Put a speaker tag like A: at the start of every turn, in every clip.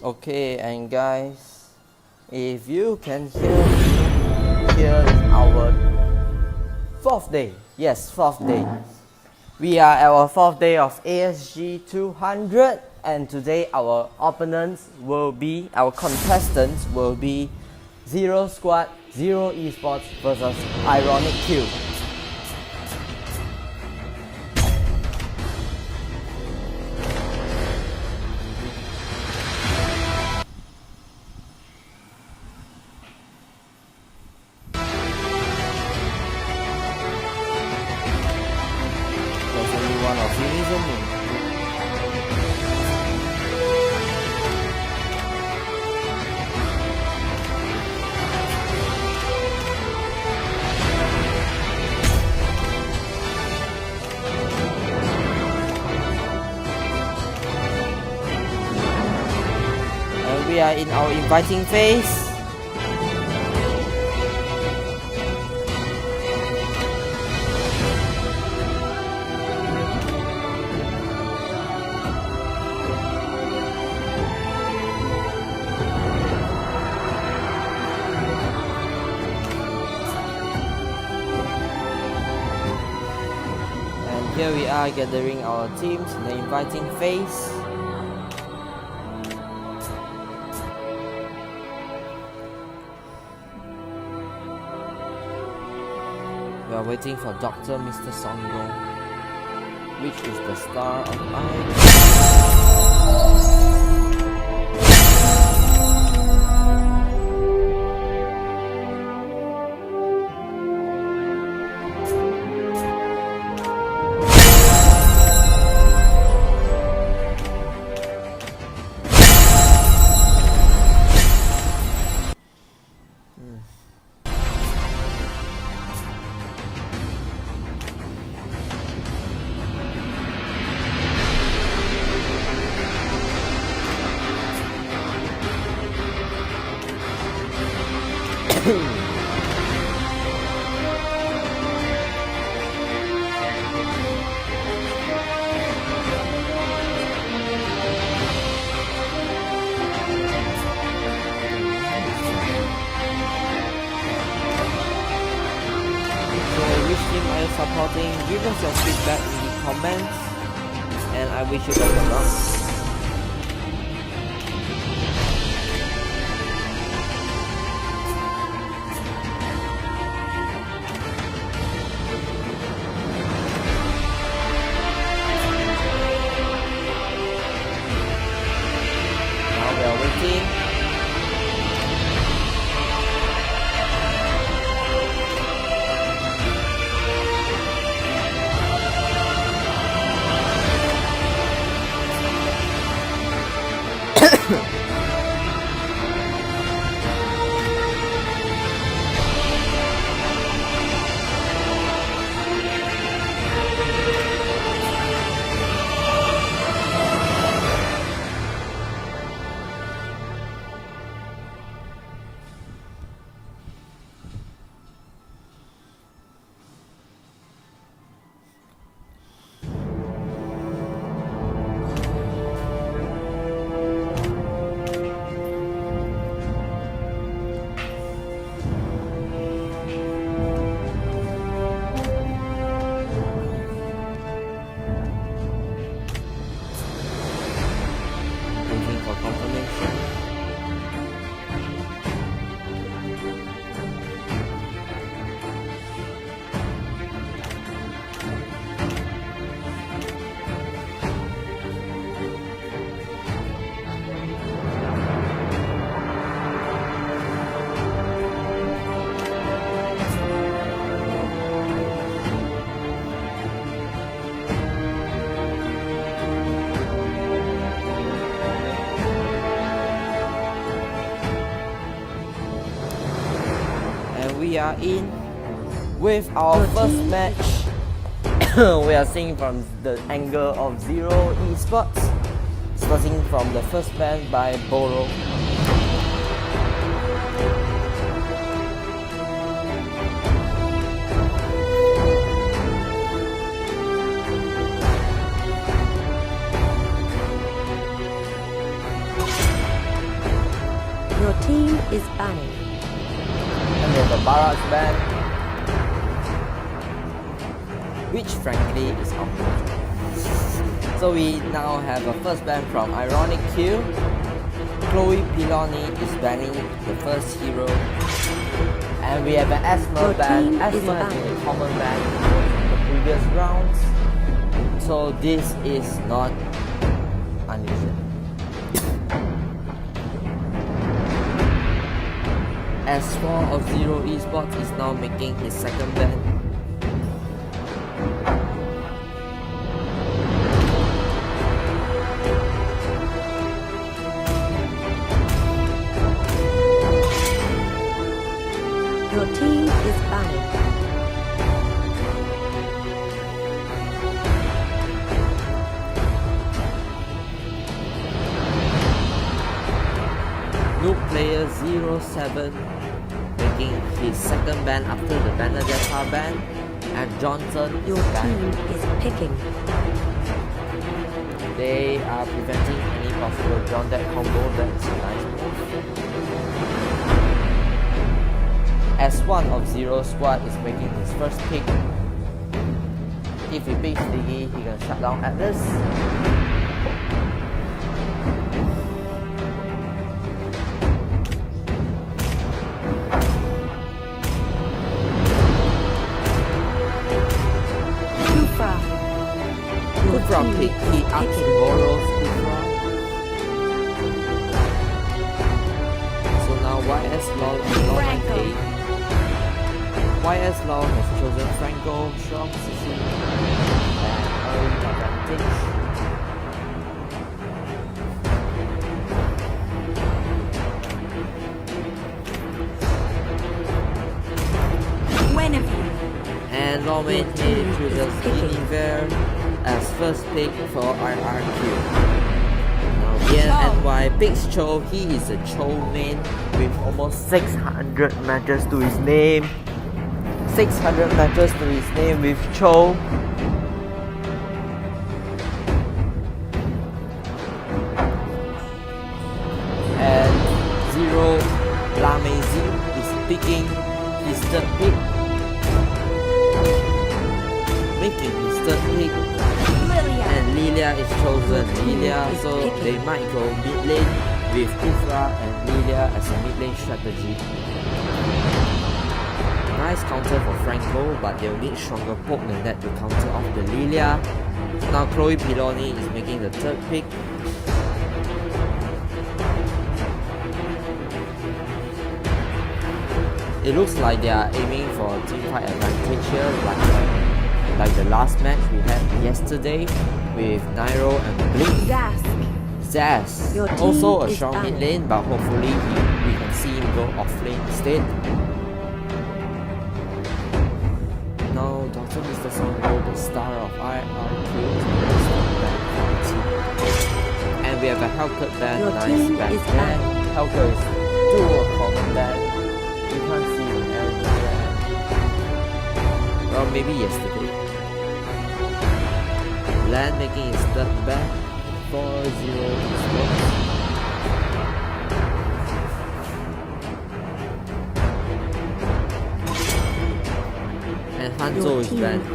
A: Okay, and guys, if you can hear me, here is our fourth day. Yes, fourth day. We are at our fourth day of ASG 200, and today our opponents will be, our contestants will be Zero Squad, Zero Esports versus Ironic Q. There's only one of you, isn't it? And we are in our inviting phase. Here we are gathering our teams in the inviting phase. We are waiting for Dr. Mr. Songo, which is the star of supporting. Give us your feedback in the comments, and I wish you guys luck. Now we are waiting. We are in with our first match. We are seeing from the angle of Zero Esports, starting from the first ban by Boro. we have a Barrage ban, which frankly is unfortunate. So we now have a first ban from Ironic Q. Chloe Piloni is banning the first hero. And we have an Asthma ban. Asthma has been a common ban in the previous rounds. So this is not unusual. S4 of Zero Esports is now making his second ban.
B: Your team is banned.
A: Noob player 07 making his second ban after the Benedetta ban, and Johnson
B: Your
A: is
B: team
A: banned.
B: is picking.
A: They are preventing any possible John Deck combo. That's a nice move. S1 of Zero Squad is making his first pick. If he picks Diggy, he can shut down Atlas. Kufra pick, he ups and borrows Kufra. So now YS Law and Law take. YS Law has chosen Franco, strong CC, and early advantage. And Lawmate chooses Univer as first pick for RRQ. Now BNNY picks Cho. He is a Cho main with almost 600 matches to his name. 600 matches to his name with Cho. And Zero Lamezi is picking his third pick. Making his third pick. And Lilia is chosen. Lilia, so they might go mid lane with Kufra and Lilia as a mid lane strategy. Nice counter for Franco, but they'll need stronger poke than that to counter off the Lilia. So now Chloe Piloni is making the third pick. It looks like they are aiming for a teamfight advantage here, like the last match we had yesterday with Nairo and Blink. Zaz, also a strong mid lane, but hopefully we can see him go off lane instead. Now Dr. Mr. Songo, the star of IRQ, and we have a Hellcat ban, nice ban there. Hellcat is dual common ban. You can't see him everywhere. Well, maybe yesterday. Land making his third ban. 4-0 Esports. And Hanzo is banned,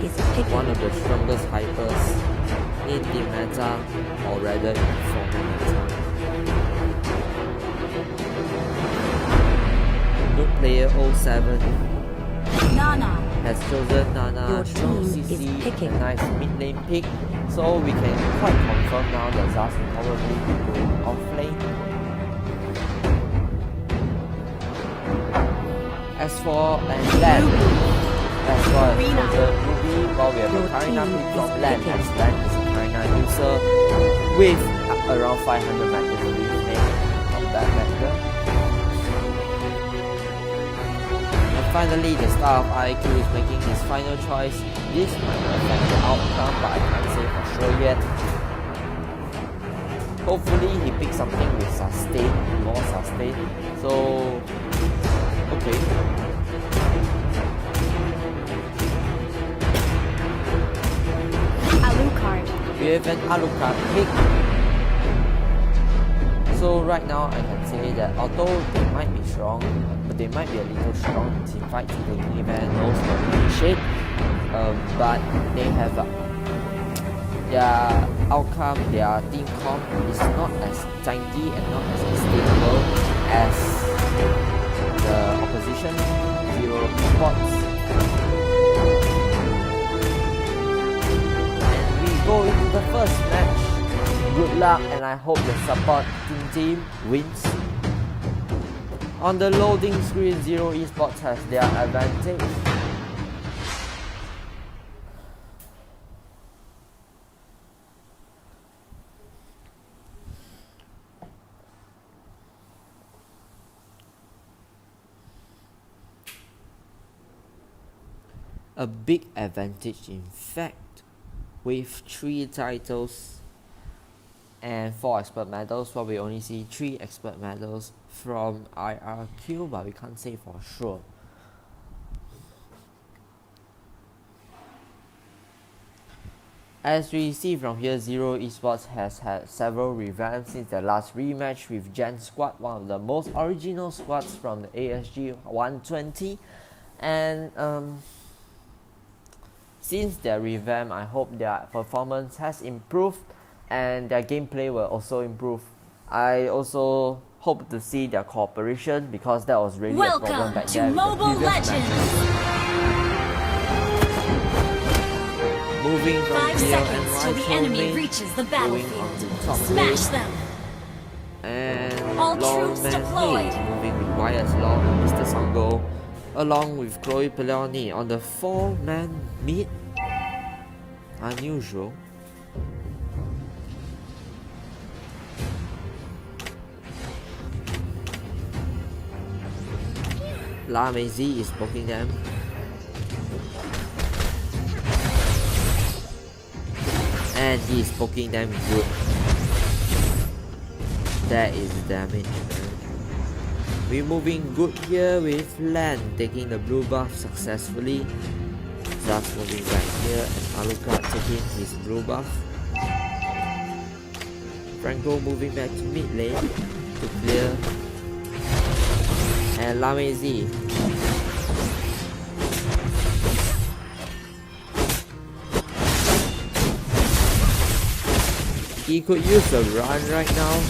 A: one of the strongest hypers in the meta, or rather in the former meta. Noob player 07
B: Nana
A: has chosen Nana, strong CC, a nice mid lane pick. So we can quite confirm now that Zaz will probably be going off lane. As for Land, as for chosen Ruby, while we have a Karina pick from Land, as Land is a Karina user with around 500 matches to his name from that vector. And finally, the star of IQ is making his final choice. This might affect the outcome, but I can't say for sure yet. Hopefully he picks something with sustain, more sustain. So, okay.
B: Alucard.
A: We have an Alucard pick. So right now I can say that although they might be strong, but they might be a little strong in team fights, the Uniman knows how to initiate, but they have their outcome, their team comp is not as janky and not as sustainable as the opposition, Zero Esports. And we go into the first match. Good luck, and I hope the support team wins. On the loading screen, Zero Esports has their advantage. A big advantage, in fact, with 3 titles and 4 expert medals, but we only see 3 expert medals from IRQ, but we can't say for sure. As we see from here, Zero Esports has had several revamps since their last rematch with Gen Squad, one of the most original squads from the ASG 120, and since their revamp, I hope their performance has improved and their gameplay will also improve. I also hope to see their cooperation because that was really a problem back there with the previous matches. Moving from
B: 5
A: here and
B: seconds till the enemy reaches the battlefield. Smash them!
A: And
B: All troops deployed.
A: Moving with Wyatt's Law and Mr. Songo, along with Chloe Peleoni on the 4-man mid. Unusual. La Maisie is poking them. And he is poking them good. That is damage. We're moving good here with Lan taking the blue buff successfully. Just moving back here and Alucard taking his blue buff. Franco moving back to mid lane to clear. And Lamezi he could use a run right now,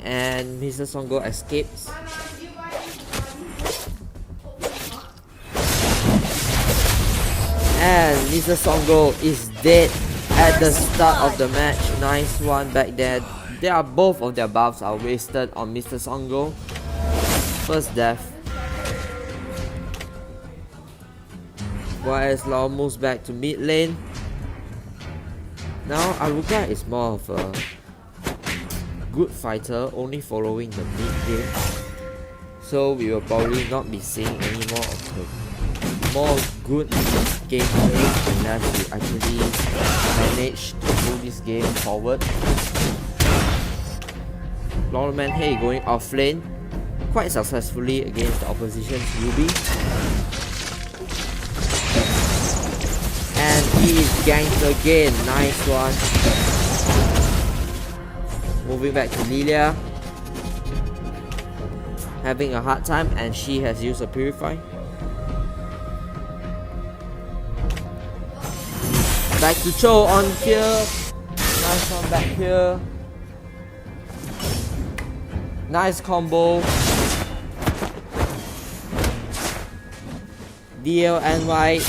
A: and Mr. Songo escapes. And Mr. Songo is dead at the start of the match. Nice one back there. Both of their buffs are wasted on Mr. Songo. First death. YSLaw moves back to mid lane. Now Aruga is more of a good fighter, only following the mid game. So we will probably not be seeing any more of the more good gameplay unless we actually manage to move this game forward. Lawman Hay going off lane quite successfully against the opposition's Ruby. And he is ganked again. Nice one. Moving back to Lilia. Having a hard time, and she has used a Purify. Back to Cho on here. Nice one back here. Nice combo. DLNY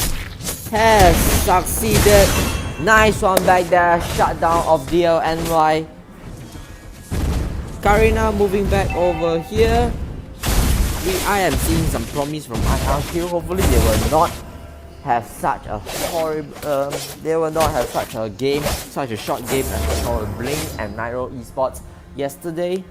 A: has succeeded. Nice one back there. Shutdown of DLNY. Karina moving back over here. I am seeing some promise from IRQ. Hopefully they will not have such a horrible they will not have such a game, such a short game as we saw with Blink and Nairo Esports yesterday.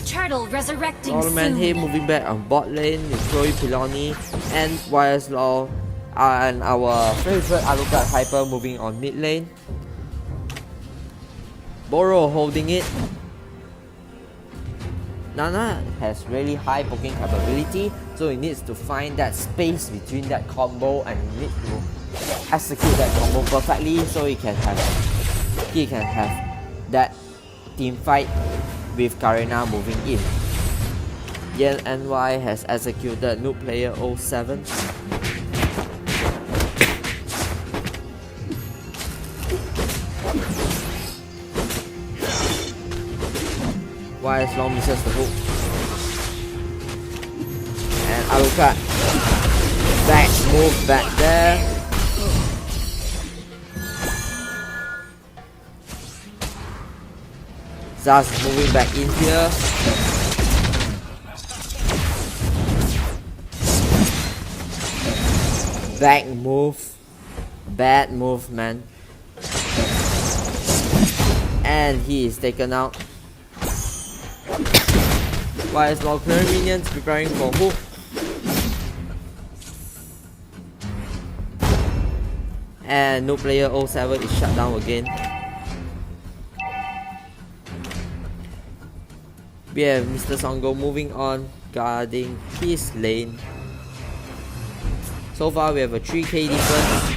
B: Turtle resurrecting
A: Norman Hay moving back on bot lane with Chloe Piloni and YSLaw and our favorite Alucard Hyper moving on mid lane. Boro holding it. Nana has really high poking capability, so he needs to find that space between that combo and he needs to execute that combo perfectly so he can have that team fight with Karina moving in. Yen NY has executed noob player 07. YS Long misses the hook. And Alucard back move back there. Zaz moving back in here. Back move. Bad move, man. And he is taken out. YS Long clearing minions, preparing for hook. And no player 07 is shut down again. We have Mr. Songo moving on, guarding his lane. So far we have a 3k difference.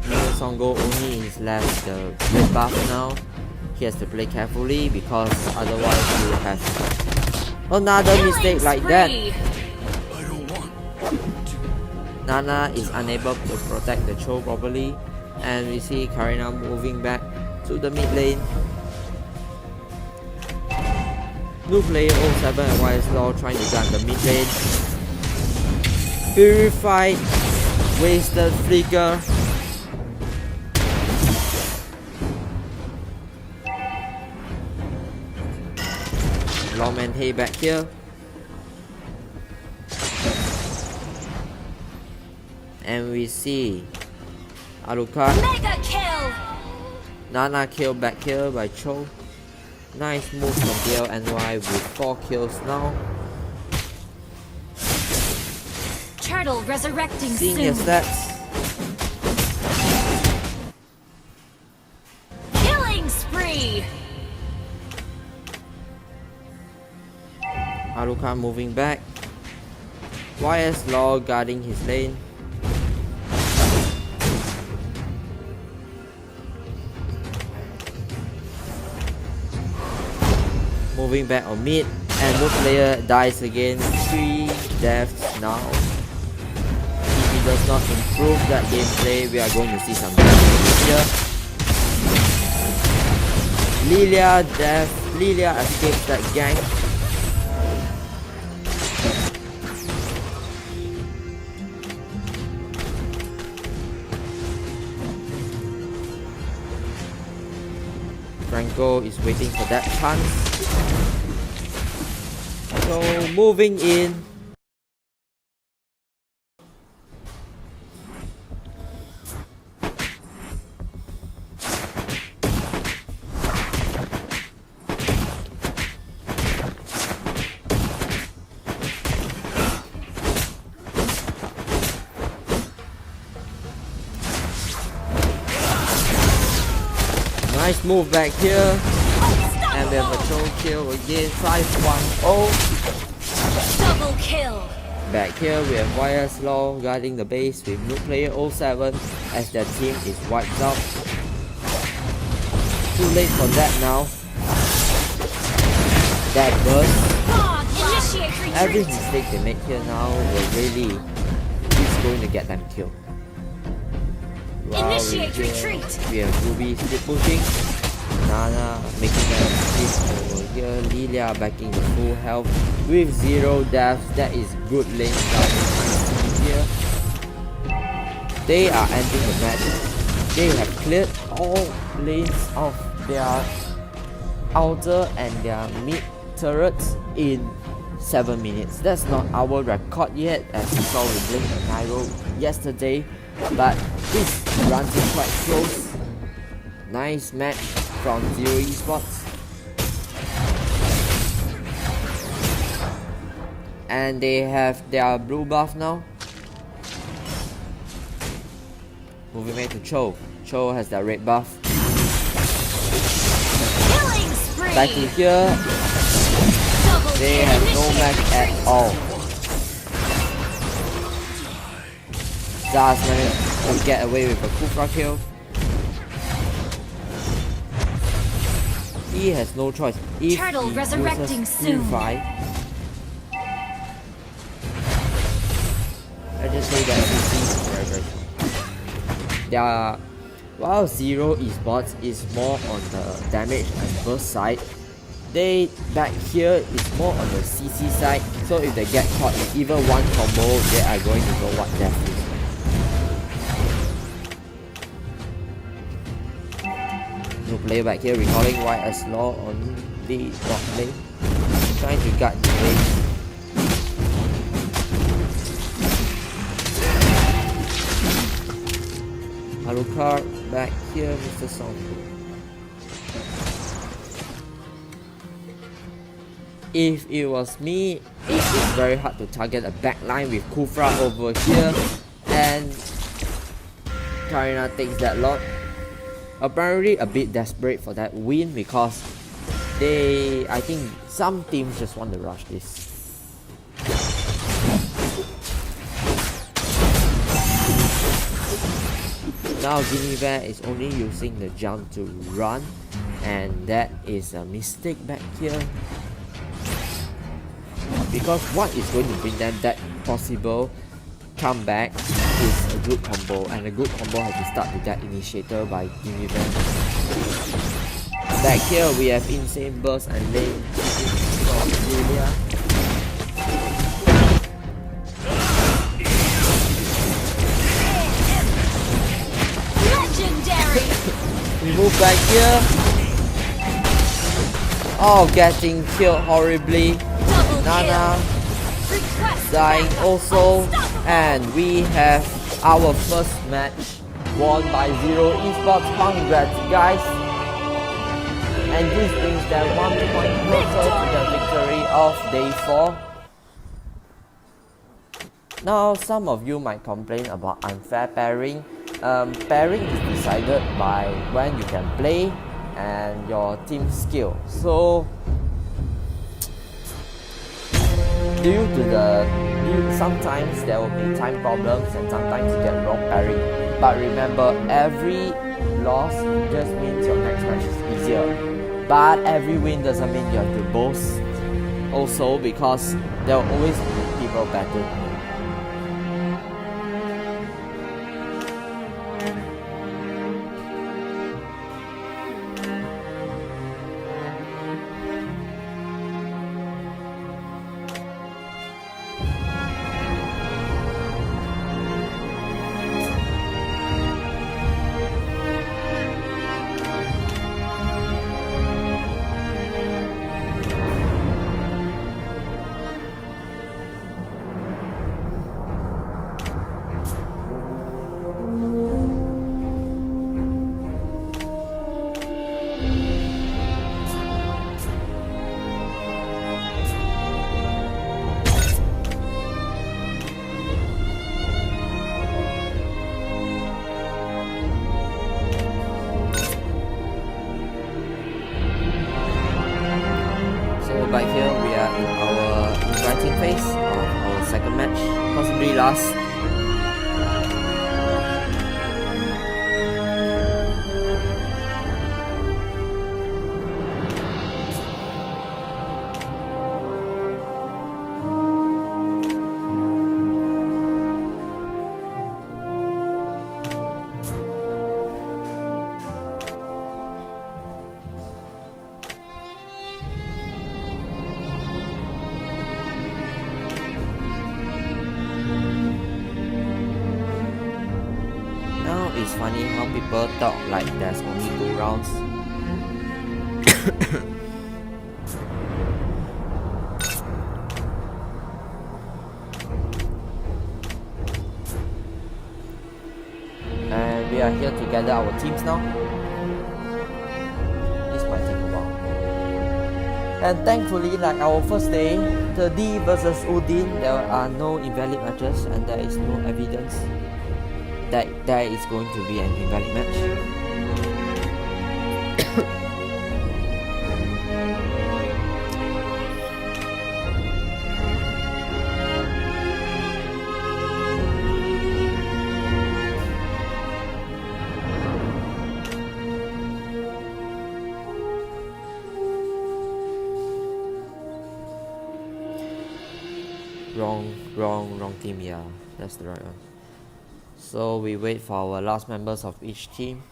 A: Mr. Songo only is left the red buff now. He has to play carefully because otherwise he will have another mistake like that. Nana is unable to protect the Cho properly, and we see Karina moving back to the mid lane. New player 07 and YS Law trying to gun the mid lane. Purified, wasted flicker. Longman Hay back here. And we see Alucard.
B: Mega kill!
A: Nana kill back here by Cho. Nice move from BLNY with 4 kills now.
B: Turtle resurrecting
A: Seeing his
B: soon.
A: stats.
B: Killing spree!
A: Alucard moving back. YS Law guarding his lane. Moving back on mid, and no player dies again. 3 deaths now. If he does not improve that gameplay, we are going to see some damage here. Lilia death. Lilia escapes that gank. Franco is waiting for that chance. So moving in. Nice move back here. And we have a troll kill again. 5-1-0.
B: Double kill!
A: Back here we have YS Law guarding the base with new player 07 as their team is wiped out. Too late for that now. That burst.
B: Initiate retreat!
A: Every mistake they make here now will really is going to get them killed.
B: Initiate retreat!
A: We have Ruby still pushing. Nana making them sleep over here. Lilia backing the full health with 0 deaths. That is good lane guarding here. They are ending the match. They have cleared all lanes of their outer and their mid turrets in 7 minutes. That's not our record yet, as we saw with Blink and Nairo yesterday, but this runs in quite close. Nice match from Zero Esports. And they have their blue buff now. Moving back to Cho. Cho has their red buff.
B: Killing spree!
A: Back to here.
B: Double
A: They
B: kill.
A: have no match at all. Zaz managed to get away with a Kufra kill. He has no choice. If
B: Turtle
A: he
B: resurrecting
A: uses
B: soon.
A: Purify, I just say that CC is very very strong. While Zero Esports is more on the damage and burst side, they back here is more on the CC side. So if they get caught in even one combo, they are going to know what death is. No player back here recalling YS Law on the bot lane, trying to guard the lane. Alucard back here, Mr. Song. If it was me, it is very hard to target a backline with Kufra over here, and Karina takes that lot. Apparently a bit desperate for that win because I think some teams just want to rush this. Now Guinevere is only using the jump to run, and that is a mistake back here. Because what is going to bring them that possible comeback is a good combo, and a good combo has to start with that initiator by Guinevere. Back here we have Insane Burst and lane from Julia. We move back here. Oh, getting killed horribly. Nana dying also. And we have our first match won by Zero Esports. Congrats guys. And this brings them 1 point closer to the victory of day 4. Now some of you might complain about unfair pairing. Pairing is decided by when you can play and your team skill. So sometimes there will be time problems and sometimes you get wrong pairing. But remember, every loss just means your next match is easier. But every win doesn't mean you have to boast also, because there will always be people better than you. Back here we are in our inviting phase of our second match, possibly last. It's funny how people talk like there's only 2 rounds. And we are here to gather our teams now. This might take a while. And thankfully, like our first day, the D versus Udin, there are no invalid matches and there is no evidence that there is going to be an invalid match. Wrong team. Yeah, that's the right one. So we wait for our last members of each team.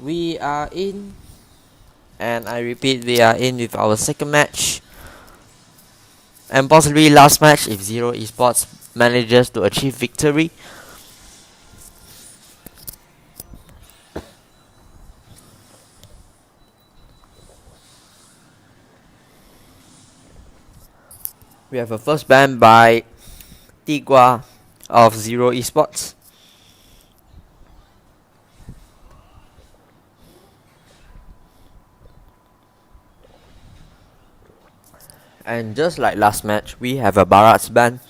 A: We are in, and I repeat, we are in with our second match, and possibly last match if Zero Esports manages to achieve victory. We have a first ban by Tigua of Zero Esports. And just like last match, we have a Barat's ban.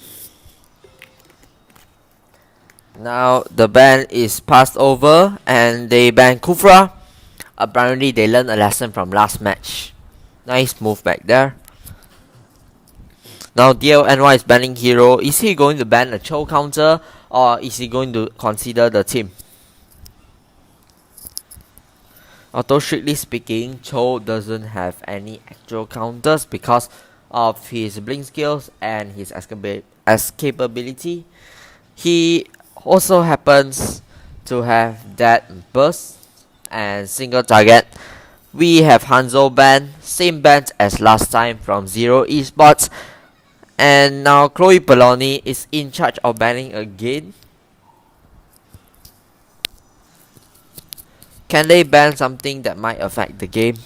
A: Now the ban is passed over and they ban Kufra. Apparently they learned a lesson from last match. Nice move back there. Now DLNY is banning Hero. Is he going to ban a Cho counter or is he going to consider the team? Although strictly speaking, Cho doesn't have any actual counters because of his blink skills and his escapability. He also happens to have that burst and single target. We have Hanzo ban, same ban as last time from Zero Esports. And now Chloe Peloni is in charge of banning again. Can they ban something that might affect the game?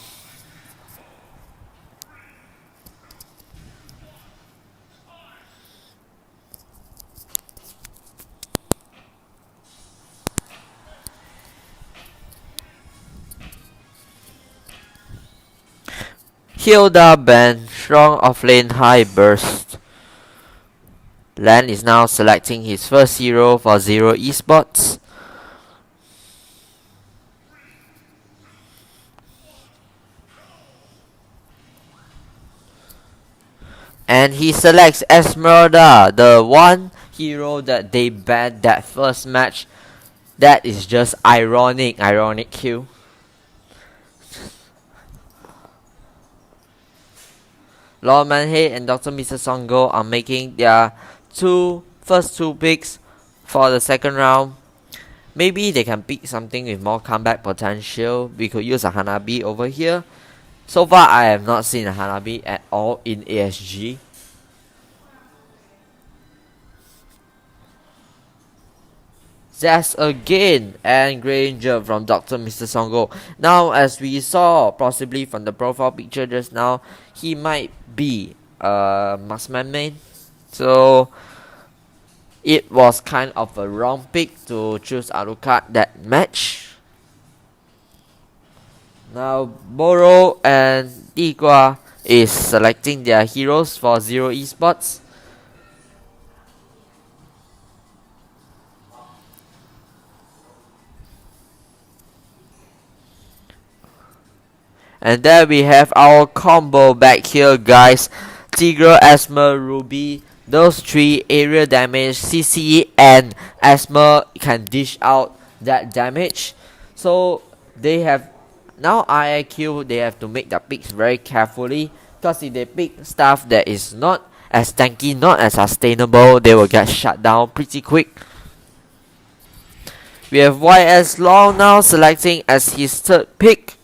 A: Hilda ban strong offlane high burst. Lan is now selecting his first hero for Zero Esports. And he selects Esmeralda, the one hero that they banned that first match. That is just ironic kill. Lord Manhei and Dr. Mr. Songo are making their first two picks for the second round. Maybe they can pick something with more comeback potential. We could use a Hanabi over here. So far I have not seen a Hanabi at all in ASG. Zest again and Granger from Dr. Mr. Songo. Now as we saw possibly from the profile picture just now, he might be a marksman main. So it was kind of a wrong pick to choose Alucard that match. Now Boro and Tigua is selecting their heroes for Zero Esports. And then we have our combo back here, guys. Tigre, Asthma, Ruby. Those three area damage, CC and Asthma can dish out that damage. So they have now IIQ, they have to make the picks very carefully, because if they pick stuff that is not as tanky, not as sustainable, they will get shut down pretty quick. We have YS Long now selecting as his third pick.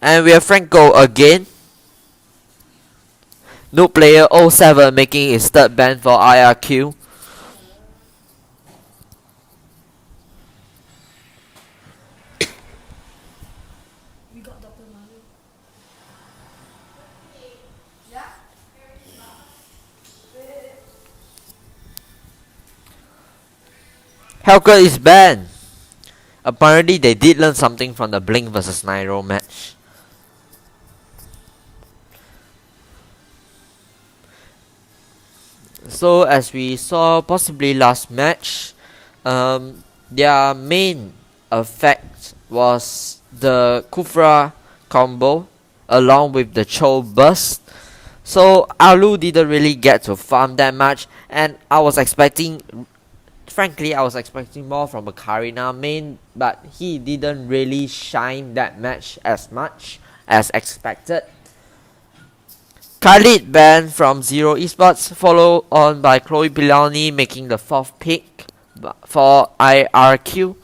A: And we have Franco again. New player 07 making his third ban for IRQ. Hellcat is banned. Apparently they did learn something from the Blink vs Nairo match. So as we saw possibly last match, their main effect was the Kufra combo along with the Cho burst. So Alu didn't really get to farm that much, and frankly, I was expecting more from a Karina main, but he didn't really shine that match as much as expected. Khalid banned from Zero Esports, followed on by Chloe Pilani making the 4th pick for IRQ.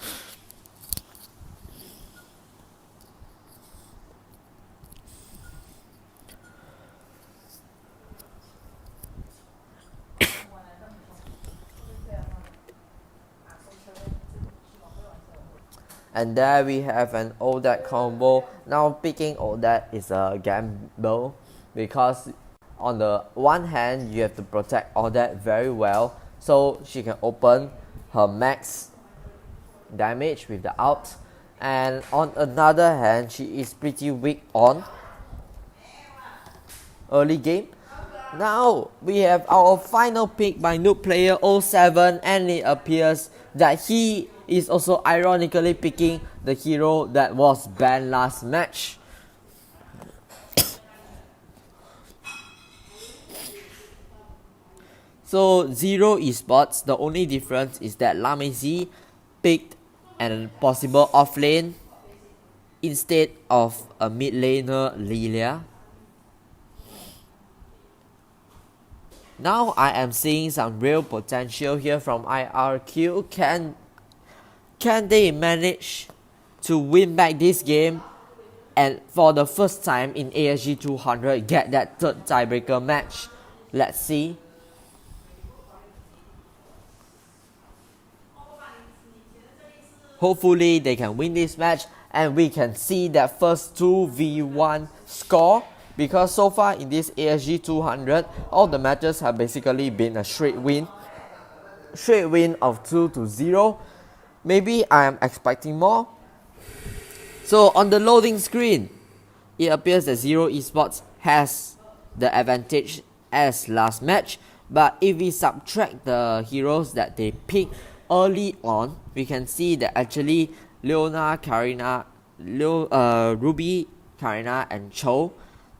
A: And there we have an Odet combo. Now picking Odet is a gamble, because on the one hand you have to protect Odet very well, so she can open her max damage with the ult, and on another hand she is pretty weak on early game. Now we have our final pick by noob player 07, and it appears that he is also ironically picking the hero that was banned last match. So Zero Esports, the only difference is that Lamezi picked a possible offlane instead of a mid laner Lilia. Now I am seeing some real potential here from IRQ. Can they manage to win back this game and for the first time in ASG 200 get that third tiebreaker match? Let's see. Hopefully they can win this match and we can see that first 2v1 score, because so far in this ASG 200 all the matches have basically been a straight win of 2-0. Maybe I am expecting more. So on the loading screen, it appears that Zero Esports has the advantage as last match, but if we subtract the heroes that they picked early on, we can see that actually Leona, Karina, Ruby, Karina and Cho,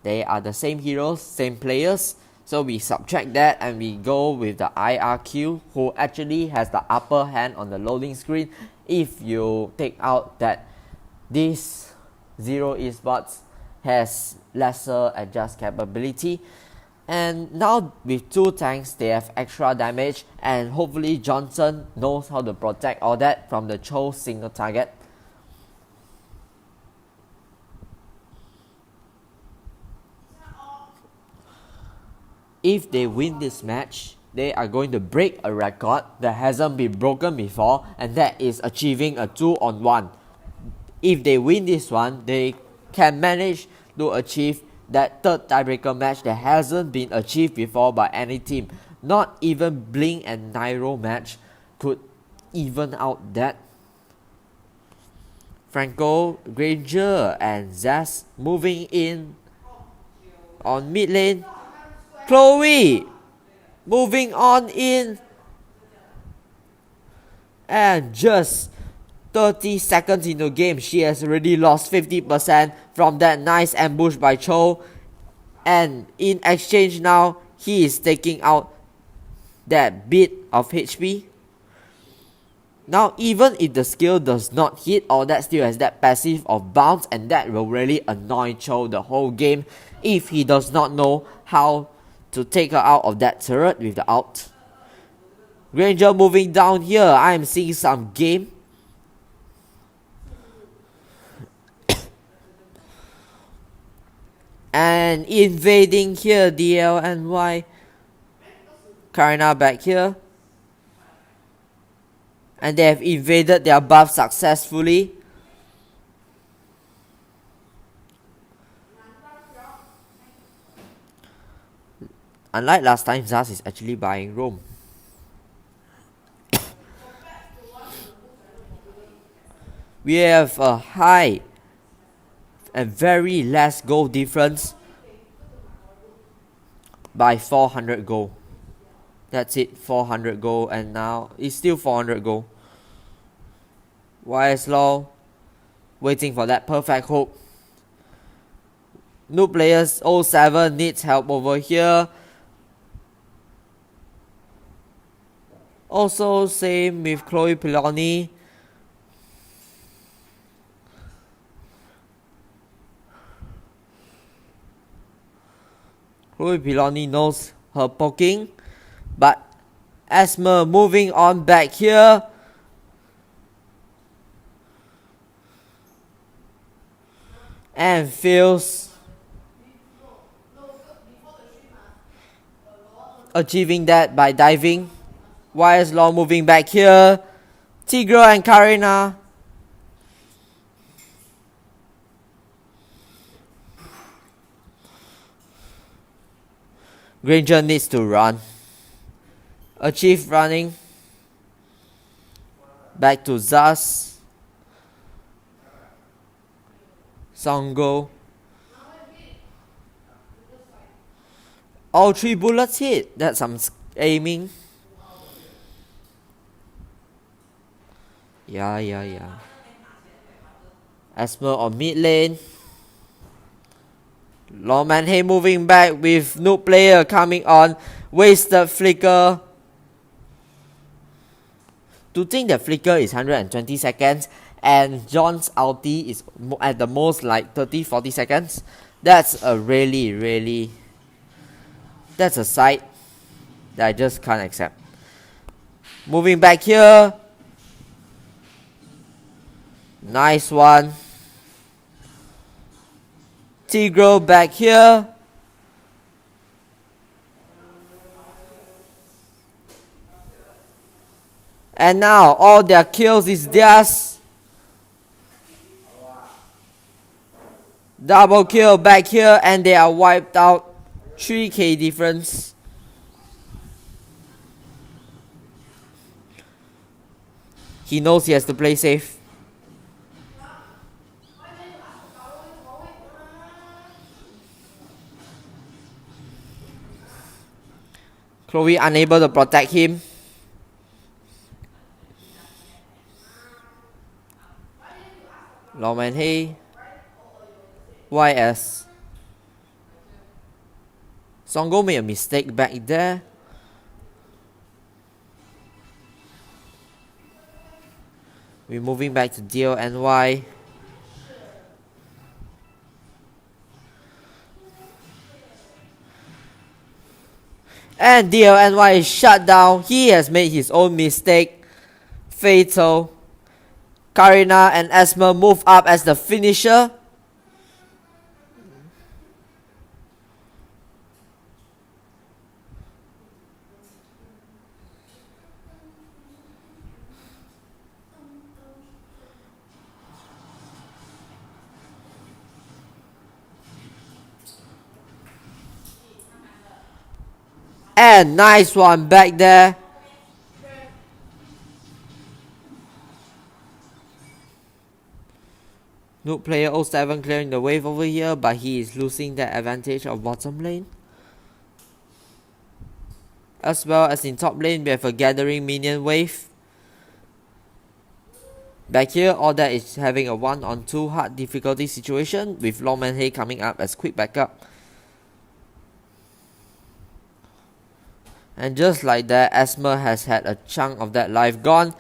A: they are the same heroes, same players. So we subtract that and we go with the IRQ, who actually has the upper hand on the loading screen if you take out that this Zero Esports has lesser adjust capability. And now with 2 tanks, they have extra damage, and hopefully Johnson knows how to protect all that from the Cho single target. If they win this match, they are going to break a record that hasn't been broken before, and that is achieving a 2-on-1. If they win this one, they can manage to achieve that third tiebreaker match that hasn't been achieved before by any team. Not even Blink and Nairo match could even out that. Franco, Granger and Zaz moving in on mid lane. Chloe moving on in and just 30 seconds into game, she has already lost 50% from that nice ambush by Cho. And in exchange now, he is taking out that bit of HP. Now even if the skill does not hit, or that still has that passive of bounce, and that will really annoy Cho the whole game if he does not know how to take her out of that turret with the ult. Granger moving down here, I am seeing some game. And invading here, DLNY. Karina back here. And they have invaded their buff successfully. Unlike last time, Zaz is actually buying roam. We have a high and very less gold difference by 400 gold. That's it, 400 gold, and now it's still 400 gold. YSLaw waiting for that perfect hope. Noob players 07 needs help over here. Also same with Chloe Piloni. Chloe Piloni knows her poking, but Esmer moving on back here. And fails. Achieving that by diving. YSLaw moving back here. Tigro and Karina. Granger needs to run. Achieve running. Back to Zaz. Songo. All 3 bullets hit. That's some aiming. Yeah. Esmer on mid lane. Lawman Hay moving back with noob player coming on. Wasted flicker. To think that flicker is 120 seconds and John's ulti is at the most like 30-40 seconds. That's a really that's a sight that I just can't accept. Moving back here. Nice one. Tigro back here. And now all their kills is theirs. Double kill back here, and they are wiped out. 3k difference. He knows he has to play safe. Chloe unable to protect him. Lawman Hay. YS. Songo made a mistake back there. We're moving back to DLNY. And DLNY is shut down. He has made his own mistake. Fatal. Karina and Esmer move up as the finisher. And nice one back there. Noob player 07 clearing the wave over here, but he is losing that advantage of bottom lane. As well as in top lane, we have a gathering minion wave. Back here, all that is having a 1-on-2 hard difficulty situation with Longman Hay coming up as quick backup. And just like that, Asma has had a chunk of that life gone.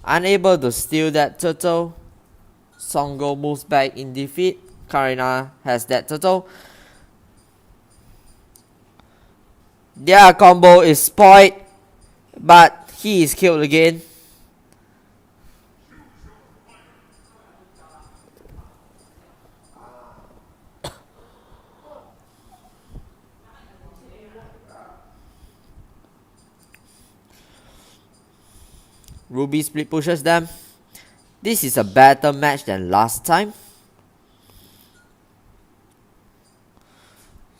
A: Unable to steal that turtle. Songo moves back in defeat. Karina has that turtle. Their combo is spoiled, but he is killed again. Ruby split pushes them. This is a better match than last time.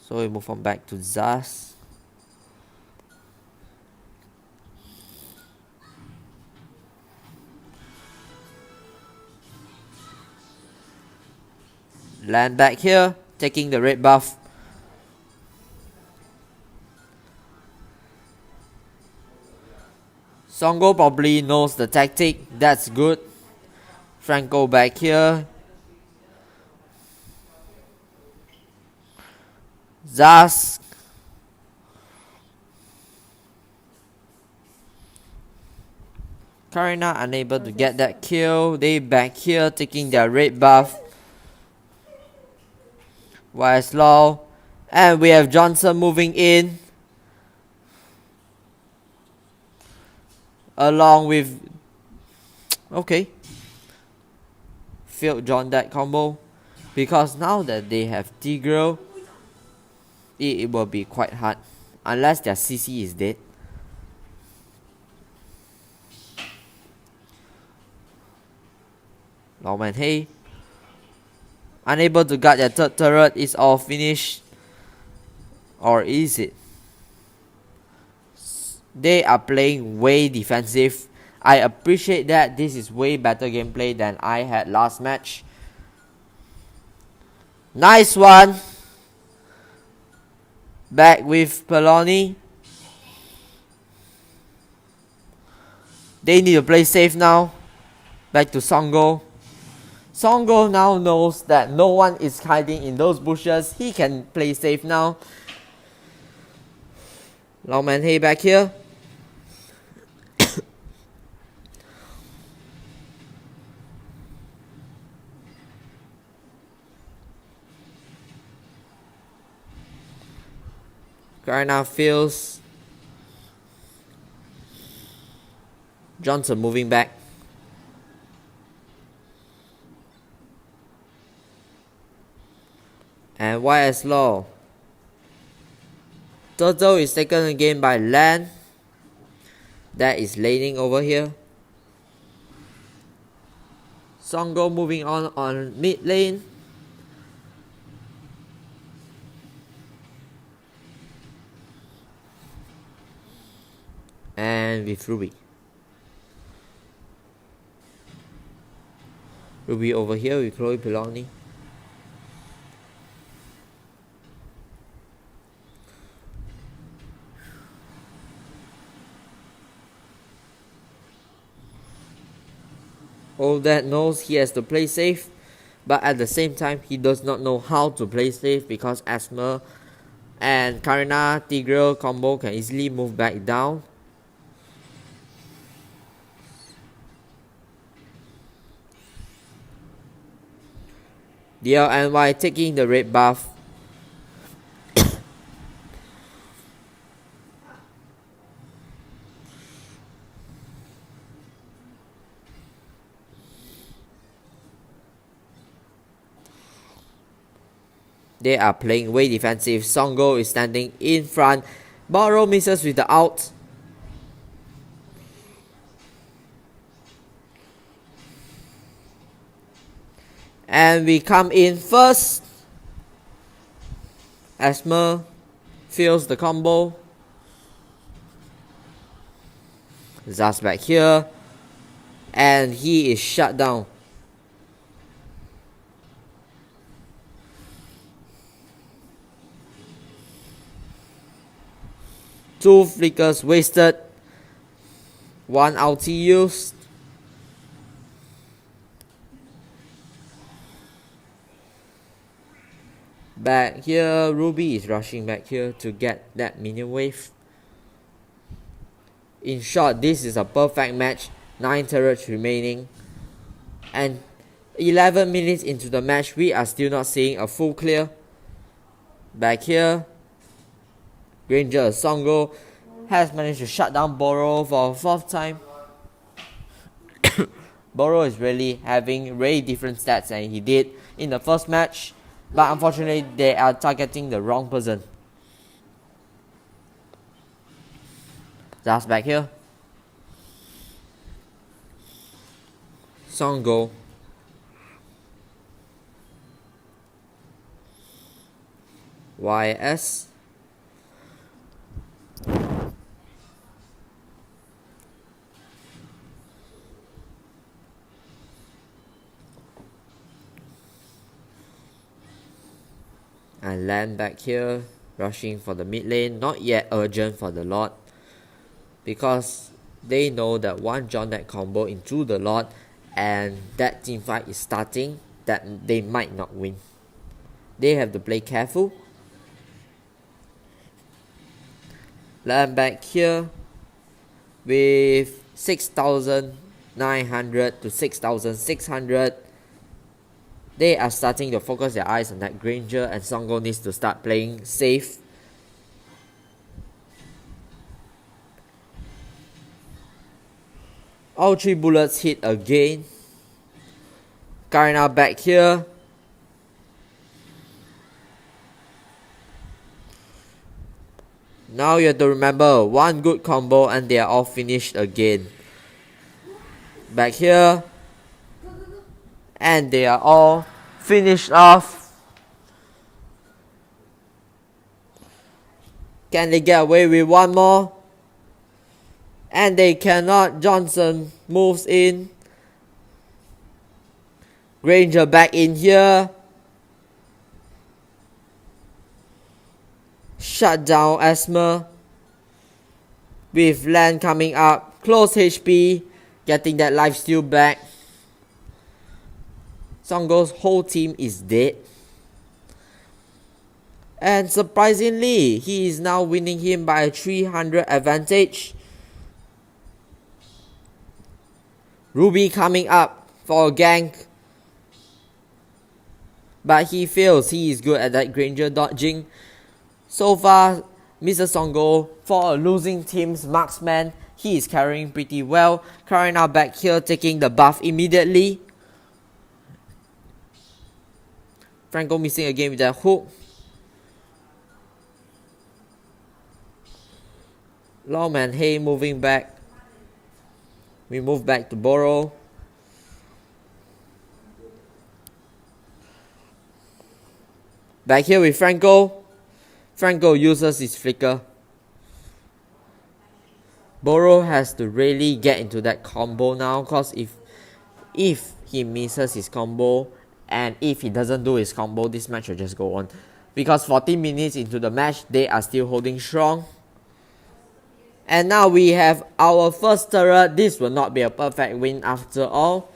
A: So we move on back to Zaz. Land back here, taking the red buff. Songo probably knows the tactic, that's good. Franco back here. Zaz. Karina unable to get that kill. They back here taking their red buff. Wildslaw. And we have Johnson moving in. Along with... Okay. Failed John that combo. Because now that they have Tigreal, it will be quite hard. Unless their CC is dead. Longman Hay. Unable to guard their third turret. Is all finished. Or is it? They are playing way defensive. I appreciate that. This is way better gameplay than I had last match. Nice one. Back with Peloni. They need to play safe now. Back to Songo. Songo now knows that no one is hiding in those bushes. He can play safe now. Longman Hay back here. Karina feels. Johnson moving back. And Wildslaw. Turtle is taken again by Lan. That is laning over here. Songo moving on mid lane. And with Ruby. Ruby over here with Chloe Peloni. All that knows he has to play safe, but at the same time he does not know how to play safe because Asma and Karina Tigreal combo can easily move back down. DLNY taking the red buff. They are playing way defensive. Songo is standing in front. Borrow misses with the out. And we come in first. Asma feels the combo. Zaz back here. And he is shut down. Two flickers wasted. One ulti used. Back here, Ruby is rushing back here to get that minion wave. In short, this is a perfect match. 9 turrets remaining. And 11 minutes into the match, we are still not seeing a full clear. Back here, Granger Songo has managed to shut down Boro for a 4th time. Boro is really having very different stats than he did in the first match. But unfortunately, they are targeting the wrong person. That's back here. Songo. YS. And land back here, rushing for the mid lane. Not yet urgent for the Lord, because they know that one John that combo into the Lord and that team fight is starting, that they might not win. They have to play careful. Land back here with 6,900 to 6,600. They are starting to focus their eyes on that Granger, and Songo needs to start playing safe. All 3 bullets hit again. Karina back here. Now you have to remember, one good combo and they are all finished again. Back here. And they are all finished off. Can they get away with one more? And they cannot. Johnson moves in. Granger back in here. Shut down Asma. With land coming up. Close HP. Getting that lifesteal back. Songo's whole team is dead. And surprisingly, he is now winning him by a 300 advantage. Ruby coming up for a gank. But he fails. He is good at that Granger dodging. So far, Mr. Songo, for a losing team's marksman, he is carrying pretty well. Karina back here taking the buff immediately. Franco missing again with that hook. Lawman Hay moving back. We move back to Boro. Back here with Franco. Franco uses his flicker. Boro has to really get into that combo now, because if he misses his combo, and if he doesn't do his combo, this match will just go on. Because 14 minutes into the match, they are still holding strong. And now we have our first turret. This will not be a perfect win after all.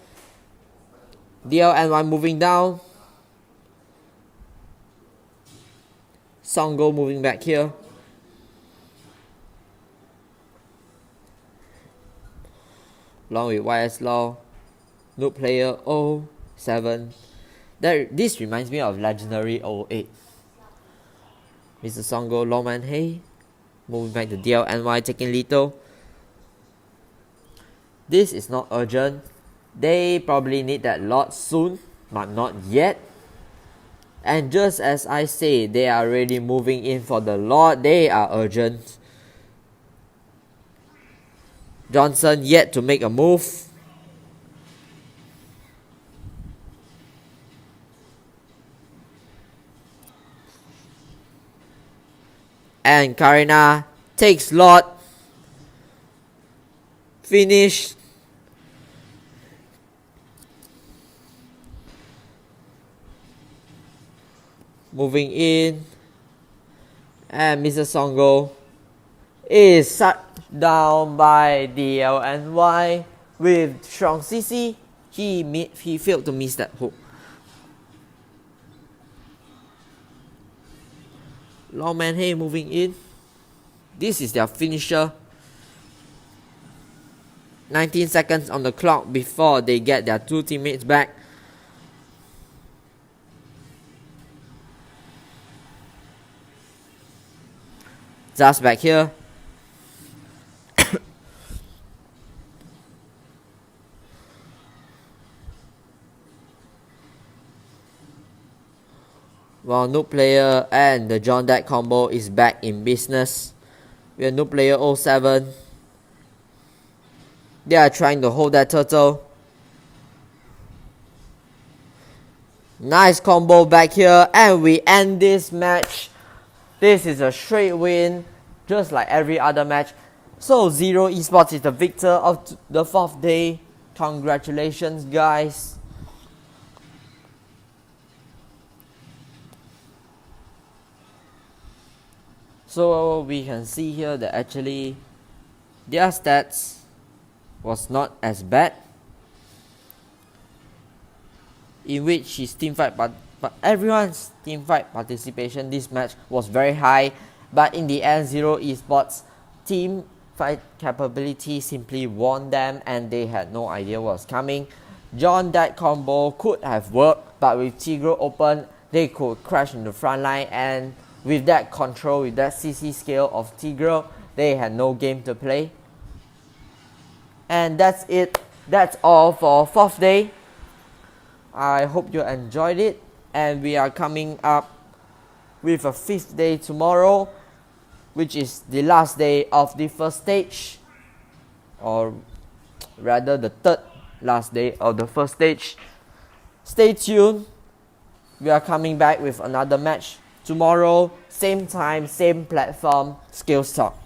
A: DLNY moving down. Songo moving back here. Along with YS Law. Noob player 07. This reminds me of Legendary 08. Mr. Songo, Lawman Hay. Moving back to DLNY, taking Lito. This is not urgent. They probably need that lot soon, but not yet. And just as I say, they are already moving in for the lot. They are urgent. Johnson yet to make a move. And Karina takes lot. Finish. Moving in. And Mr. Songo is down by DLNY with strong CC. He failed to miss that hook. Longman Hay moving in. This is their finisher. 19 seconds on the clock before they get their two teammates back. Zaz back here. While Noob Player and the John Deck combo is back in business. We have Noob Player 07. They are trying to hold that turtle. Nice combo back here, and we end this match. This is a straight win, just like every other match. So Zero Esports is the victor of the 4th day. Congratulations, guys. So we can see here that actually their stats was not as bad, in which his teamfight but everyone's teamfight participation this match was very high, but in the end Zero Esports team fight capability simply won them, and they had no idea what was coming. John that combo could have worked, but with Tigro open they could crash in the front line, and with that control, with that CC scale of Tigro, they had no game to play. And that's it. That's all for 4th day. I hope you enjoyed it, and we are coming up with a 5th day tomorrow, which is the last day of the 1st stage, or rather the 3rd last day of the 1st stage. Stay tuned. We are coming back with another match tomorrow, same time, same platform, Skills Talk.